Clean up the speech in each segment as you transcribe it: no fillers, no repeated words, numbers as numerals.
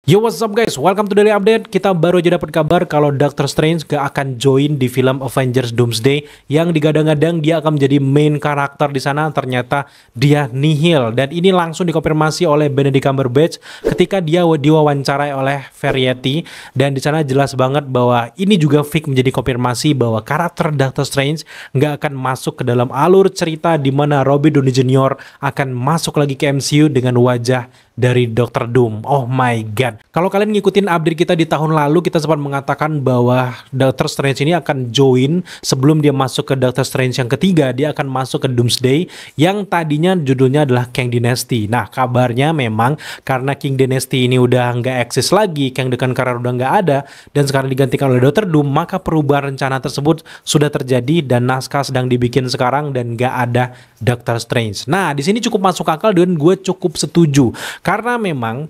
Yo, what's up guys? Welcome to Daily Update. Kita baru aja dapat kabar kalau Doctor Strange gak akan join di film Avengers Doomsday yang digadang-gadang dia akan menjadi main karakter di sana. Ternyata dia nihil, dan ini langsung dikonfirmasi oleh Benedict Cumberbatch ketika dia diwawancarai oleh Variety, dan di sana jelas banget bahwa ini juga fix menjadi konfirmasi bahwa karakter Doctor Strange gak akan masuk ke dalam alur cerita di mana Robert Downey Jr. akan masuk lagi ke MCU dengan wajah dari Dr. Doom. Oh my god. Kalau kalian ngikutin update kita di tahun lalu, kita sempat mengatakan bahwa Doctor Strange ini akan join sebelum dia masuk ke Doctor Strange yang ketiga, dia akan masuk ke Doomsday yang tadinya judulnya adalah Kang Dynasty. Nah, kabarnya memang karena King Dynasty ini udah nggak eksis lagi, Kang the Conqueror udah nggak ada, dan sekarang digantikan oleh Dr. Doom, maka perubahan rencana tersebut sudah terjadi dan naskah sedang dibikin sekarang dan nggak ada Doctor Strange. Nah, di sini cukup masuk akal dan gue cukup setuju. Karena memang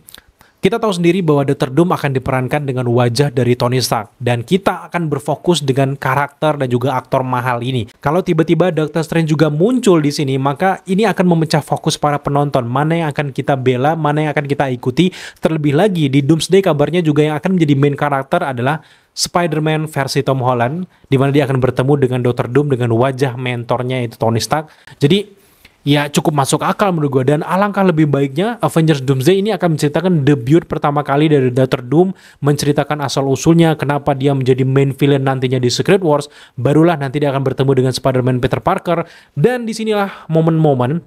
kita tahu sendiri bahwa Dr. Doom akan diperankan dengan wajah dari Tony Stark, dan kita akan berfokus dengan karakter dan juga aktor mahal ini. Kalau tiba-tiba Doctor Strange juga muncul di sini, maka ini akan memecah fokus para penonton. Mana yang akan kita bela, mana yang akan kita ikuti. Terlebih lagi di Doomsday kabarnya juga yang akan menjadi main karakter adalah Spider-Man versi Tom Holland, di mana dia akan bertemu dengan Dr. Doom dengan wajah mentornya yaitu Tony Stark. Jadi ya cukup masuk akal menurut gue, dan alangkah lebih baiknya Avengers Doomsday ini akan menceritakan debut pertama kali dari Dr. Doom, menceritakan asal-usulnya, kenapa dia menjadi main villain nantinya di Secret Wars, barulah nanti dia akan bertemu dengan Spider-Man Peter Parker, dan disinilah momen-momen.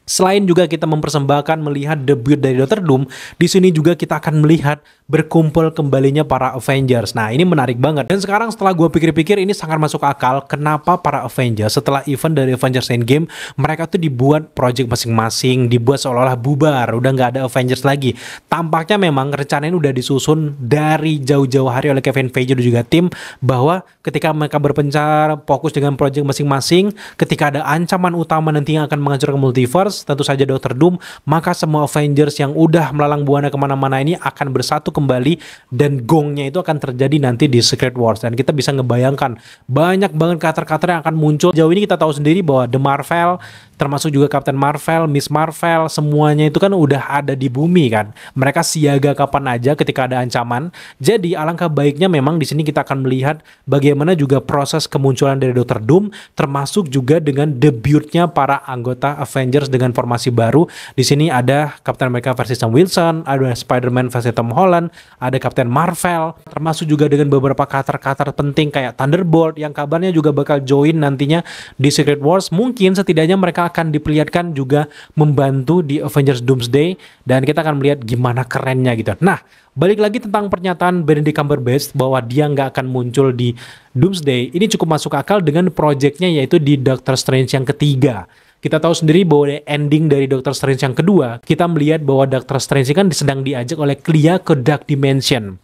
Selain juga kita mempersembahkan melihat debut dari Dr. Doom, di sini juga kita akan melihat berkumpul kembalinya para Avengers. Nah, ini menarik banget. Dan sekarang setelah gue pikir-pikir, ini sangat masuk akal kenapa para Avengers setelah event dari Avengers Endgame, mereka tuh dibuat project masing-masing, dibuat seolah-olah bubar, udah nggak ada Avengers lagi. Tampaknya memang rencananya udah disusun dari jauh-jauh hari oleh Kevin Feige dan juga tim, bahwa ketika mereka berpencar, fokus dengan project masing-masing, ketika ada ancaman utama nanti yang akan menghancurkan multiverse, tentu saja Dr. Doom, maka semua Avengers yang udah melalang buana kemana-mana ini akan bersatu kembali, dan gongnya itu akan terjadi nanti di Secret Wars. Dan kita bisa ngebayangkan banyak banget karakter-karakter yang akan muncul. Jauh ini kita tahu sendiri bahwa The Marvel, termasuk juga Captain Marvel, Miss Marvel, semuanya itu kan udah ada di bumi kan. Mereka siaga kapan aja ketika ada ancaman. Jadi alangkah baiknya memang di sini kita akan melihat bagaimana juga proses kemunculan dari Dr. Doom, termasuk juga dengan debutnya para anggota Avengers dengan formasi baru. Di sini ada Captain America versi Sam Wilson, ada Spider-Man versi Tom Holland, ada Captain Marvel, termasuk juga dengan beberapa karakter-karakter penting kayak Thunderbolt yang kabarnya juga bakal join nantinya di Secret Wars. Mungkin setidaknya mereka akan diperlihatkan juga membantu di Avengers Doomsday, dan kita akan melihat gimana kerennya gitu. Nah, balik lagi tentang pernyataan Benedict Cumberbatch bahwa dia nggak akan muncul di Doomsday, ini cukup masuk akal dengan projectnya yaitu di Doctor Strange yang ketiga. Kita tahu sendiri bahwa ending dari Doctor Strange yang kedua, kita melihat bahwa Doctor Strange kan sedang diajak oleh Clea ke Dark Dimension.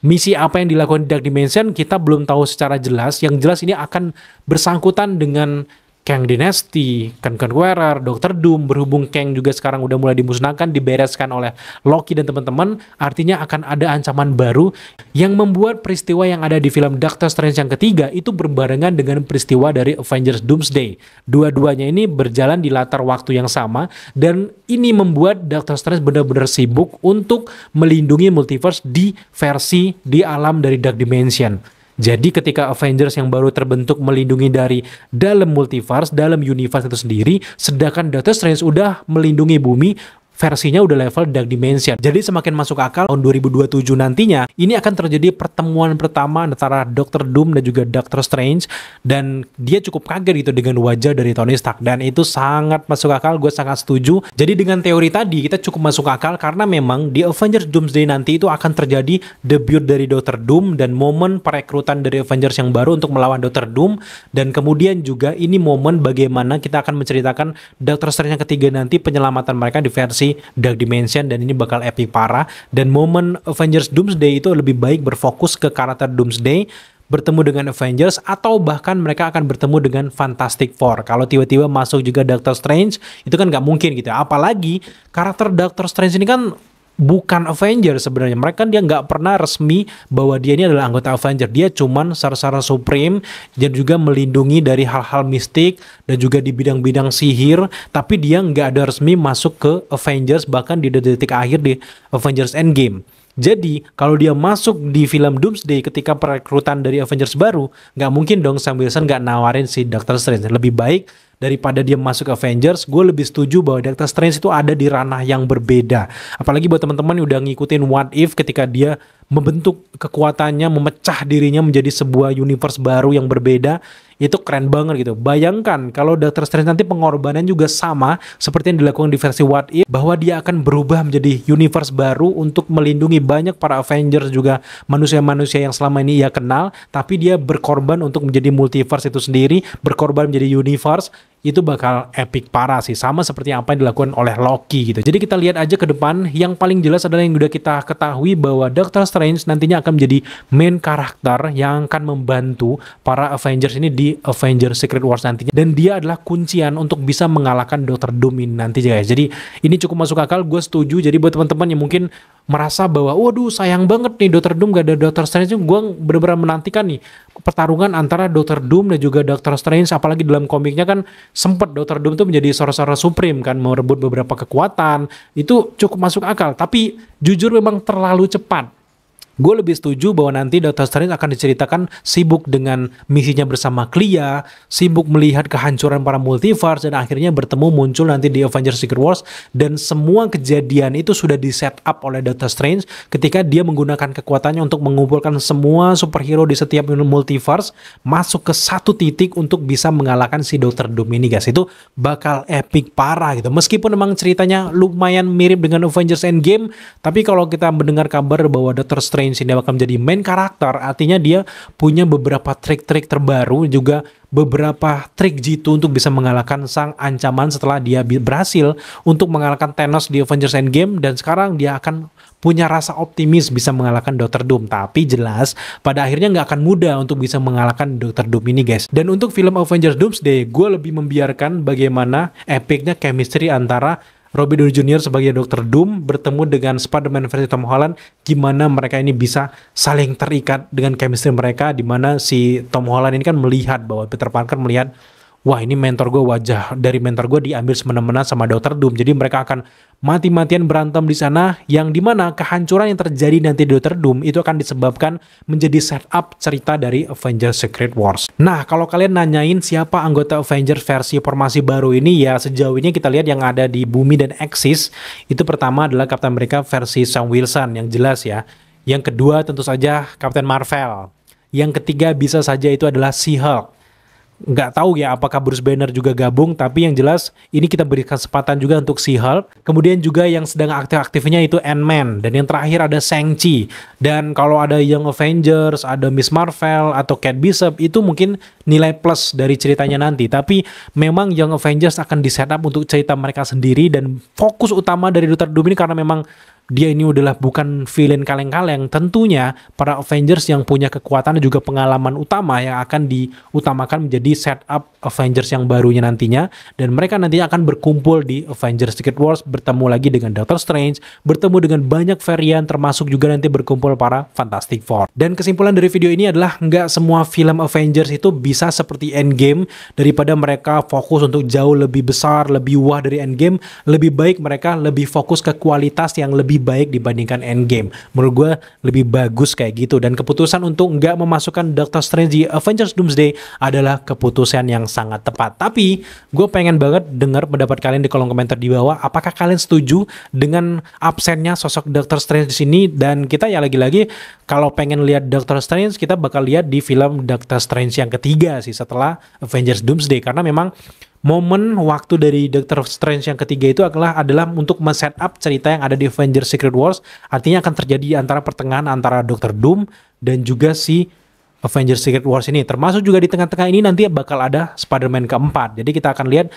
Misi apa yang dilakukan di Dark Dimension kita belum tahu secara jelas. Yang jelas ini akan bersangkutan dengan Kang Dynasty, Kang Conqueror, Dr. Doom, berhubung Kang juga sekarang udah mulai dimusnahkan, dibereskan oleh Loki dan teman-teman, artinya akan ada ancaman baru yang membuat peristiwa yang ada di film Doctor Strange yang ketiga itu berbarengan dengan peristiwa dari Avengers Doomsday. Dua-duanya ini berjalan di latar waktu yang sama, dan ini membuat Doctor Strange benar-benar sibuk untuk melindungi multiverse di versi di alam dari Dark Dimension. Jadi ketika Avengers yang baru terbentuk melindungi dari dalam multiverse, dalam universe itu sendiri, sedangkan Doctor Strange udah melindungi bumi, versinya udah level Dark Dimension. Jadi semakin masuk akal tahun 2027 nantinya ini akan terjadi pertemuan pertama antara Dr. Doom dan juga Doctor Strange, dan dia cukup kaget gitu dengan wajah dari Tony Stark, dan itu sangat masuk akal, gue sangat setuju. Jadi dengan teori tadi kita cukup masuk akal karena memang di Avengers Doomsday nanti itu akan terjadi debut dari Dr. Doom dan momen perekrutan dari Avengers yang baru untuk melawan Dr. Doom, dan kemudian juga ini momen bagaimana kita akan menceritakan Doctor Strange yang ketiga nanti penyelamatan mereka di versi Dark Dimension, dan ini bakal epic parah. Dan momen Avengers Doomsday itu lebih baik berfokus ke karakter Doomsday bertemu dengan Avengers, atau bahkan mereka akan bertemu dengan Fantastic Four. Kalau tiba-tiba masuk juga Doctor Strange, itu kan nggak mungkin gitu. Apalagi karakter Doctor Strange ini kan bukan Avenger sebenarnya. Mereka dia nggak pernah resmi bahwa dia ini adalah anggota Avenger. Dia cuman Sorcerer Supreme dan juga melindungi dari hal-hal mistik dan juga di bidang-bidang sihir. Tapi dia nggak ada resmi masuk ke Avengers bahkan di detik akhir di Avengers Endgame. Jadi, kalau dia masuk di film Doomsday ketika perekrutan dari Avengers baru, nggak mungkin dong Sam Wilson nggak nawarin si Doctor Strange. Lebih baik daripada dia masuk Avengers, gue lebih setuju bahwa Doctor Strange itu ada di ranah yang berbeda. Apalagi buat teman-teman yang udah ngikutin What If ketika dia membentuk kekuatannya, memecah dirinya menjadi sebuah universe baru yang berbeda, itu keren banget gitu. Bayangkan kalau Doctor Strange nanti pengorbanan juga sama seperti yang dilakukan di versi What If, bahwa dia akan berubah menjadi universe baru untuk melindungi banyak para Avengers juga manusia-manusia yang selama ini ia kenal, tapi dia berkorban untuk menjadi multiverse itu sendiri, berkorban menjadi universe. Itu bakal epic parah sih, sama seperti apa yang dilakukan oleh Loki gitu. Jadi kita lihat aja ke depan, yang paling jelas adalah yang udah kita ketahui bahwa Doctor Strange nantinya akan menjadi main karakter yang akan membantu para Avengers ini di Avengers Secret Wars nantinya, dan dia adalah kuncian untuk bisa mengalahkan Doctor Doom ini nanti guys. Jadi ini cukup masuk akal, gue setuju. Jadi buat teman-teman yang mungkin merasa bahwa waduh sayang banget nih Doctor Doom gak ada Doctor Strange, gue bener-bener menantikan nih pertarungan antara Doctor Doom dan juga Doctor Strange. Apalagi dalam komiknya kan sempet Doctor Doom tuh menjadi Sorcerer Supreme kan, merebut beberapa kekuatan. Itu cukup masuk akal, tapi jujur memang terlalu cepat. Gue lebih setuju bahwa nanti Doctor Strange akan diceritakan sibuk dengan misinya bersama Clea, sibuk melihat kehancuran para multiverse, dan akhirnya bertemu muncul nanti di Avengers Secret Wars. Dan semua kejadian itu sudah di set up oleh Doctor Strange ketika dia menggunakan kekuatannya untuk mengumpulkan semua superhero di setiap multiverse masuk ke satu titik untuk bisa mengalahkan si Doctor Doom ini guys. Itu bakal epic parah gitu. Meskipun memang ceritanya lumayan mirip dengan Avengers Endgame, tapi kalau kita mendengar kabar bahwa Doctor Strange ini bakal menjadi main karakter, artinya dia punya beberapa trik-trik terbaru, juga beberapa trik jitu untuk bisa mengalahkan sang ancaman setelah dia berhasil untuk mengalahkan Thanos di Avengers Endgame, dan sekarang dia akan punya rasa optimis bisa mengalahkan Doctor Doom. Tapi jelas pada akhirnya nggak akan mudah untuk bisa mengalahkan Doctor Doom ini guys. Dan untuk film Avengers Doomsday, gue lebih membiarkan bagaimana epicnya chemistry antara Robert Downey Jr. sebagai Dr. Doom bertemu dengan Spider-Man versi Tom Holland, gimana mereka ini bisa saling terikat dengan chemistry mereka, dimana si Tom Holland ini kan melihat bahwa Peter Parker melihat, wah ini mentor gue, wajah dari mentor gue diambil semena-mena sama Dr. Doom. Jadi mereka akan mati-matian berantem di sana, yang dimana kehancuran yang terjadi nanti di Dr. Doom itu akan disebabkan menjadi setup cerita dari Avengers Secret Wars. Nah, kalau kalian nanyain siapa anggota Avengers versi formasi baru ini, ya sejauh ini kita lihat yang ada di bumi dan Axis, itu pertama adalah Captain America versi Sam Wilson, yang jelas ya. Yang kedua tentu saja Captain Marvel. Yang ketiga bisa saja itu adalah She-Hulk. Nggak tahu ya apakah Bruce Banner juga gabung, tapi yang jelas ini kita berikan kesempatan juga untuk She-Hulk. Kemudian juga yang sedang aktif-aktifnya itu Ant-Man, dan yang terakhir ada Shang-Chi. Dan kalau ada Young Avengers, ada Miss Marvel atau Kate Bishop, itu mungkin nilai plus dari ceritanya nanti. Tapi memang Young Avengers akan di-setup untuk cerita mereka sendiri, dan fokus utama dari Dr. Doom ini karena memang dia ini adalah bukan villain kaleng-kaleng. Tentunya para Avengers yang punya kekuatan dan juga pengalaman utama yang akan diutamakan menjadi setup Avengers yang barunya nantinya, dan mereka nantinya akan berkumpul di Avengers Secret Wars, bertemu lagi dengan Doctor Strange, bertemu dengan banyak varian, termasuk juga nanti berkumpul para Fantastic Four. Dan kesimpulan dari video ini adalah nggak semua film Avengers itu bisa seperti Endgame. Daripada mereka fokus untuk jauh lebih besar, lebih wah dari Endgame, lebih baik mereka lebih fokus ke kualitas yang lebih baik dibandingkan Endgame. Menurut gue lebih bagus kayak gitu, dan keputusan untuk nggak memasukkan Doctor Strange di Avengers Doomsday adalah keputusan yang sangat tepat. Tapi gue pengen banget dengar pendapat kalian di kolom komentar di bawah. Apakah kalian setuju dengan absennya sosok Doctor Strange di sini? Dan kita ya lagi-lagi kalau pengen lihat Doctor Strange, kita bakal lihat di film Doctor Strange yang ketiga sih setelah Avengers Doomsday, karena memang momen waktu dari Doctor Strange yang ketiga itu adalah untuk men-setup cerita yang ada di Avengers Secret Wars. Artinya akan terjadi antara pertengahan antara Doctor Doom dan juga si Avengers Secret Wars ini. Termasuk juga di tengah-tengah ini nanti bakal ada Spider-Man keempat. Jadi kita akan lihat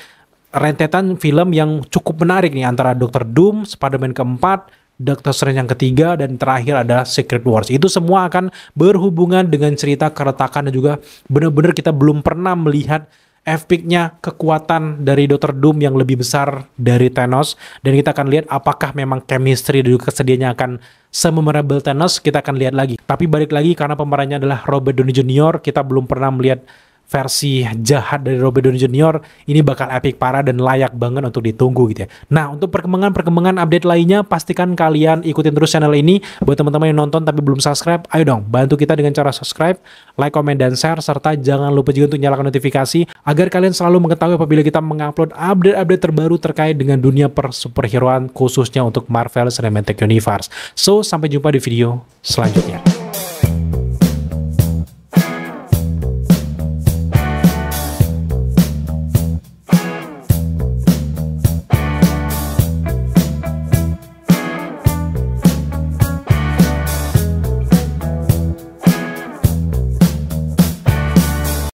rentetan film yang cukup menarik nih antara Doctor Doom, Spider-Man keempat, Doctor Strange yang ketiga, dan terakhir ada Secret Wars. Itu semua akan berhubungan dengan cerita keretakan, dan juga benar-benar kita belum pernah melihat epicnya kekuatan dari Dr. Doom yang lebih besar dari Thanos, dan kita akan lihat apakah memang chemistry dan juga kesediaannya akan se-memorable Thanos. Kita akan lihat lagi. Tapi balik lagi, karena pemerannya adalah Robert Downey Jr., kita belum pernah melihat versi jahat dari Robert Downey Jr. ini bakal epic parah dan layak banget untuk ditunggu gitu ya. Nah, untuk perkembangan update lainnya, pastikan kalian ikutin terus channel ini. Buat teman-teman yang nonton tapi belum subscribe, ayo dong bantu kita dengan cara subscribe, like, komen, dan share, serta jangan lupa juga untuk nyalakan notifikasi agar kalian selalu mengetahui apabila kita mengupload update-update terbaru terkait dengan dunia superheroan khususnya untuk Marvel Cinematic Universe. So, sampai jumpa di video selanjutnya.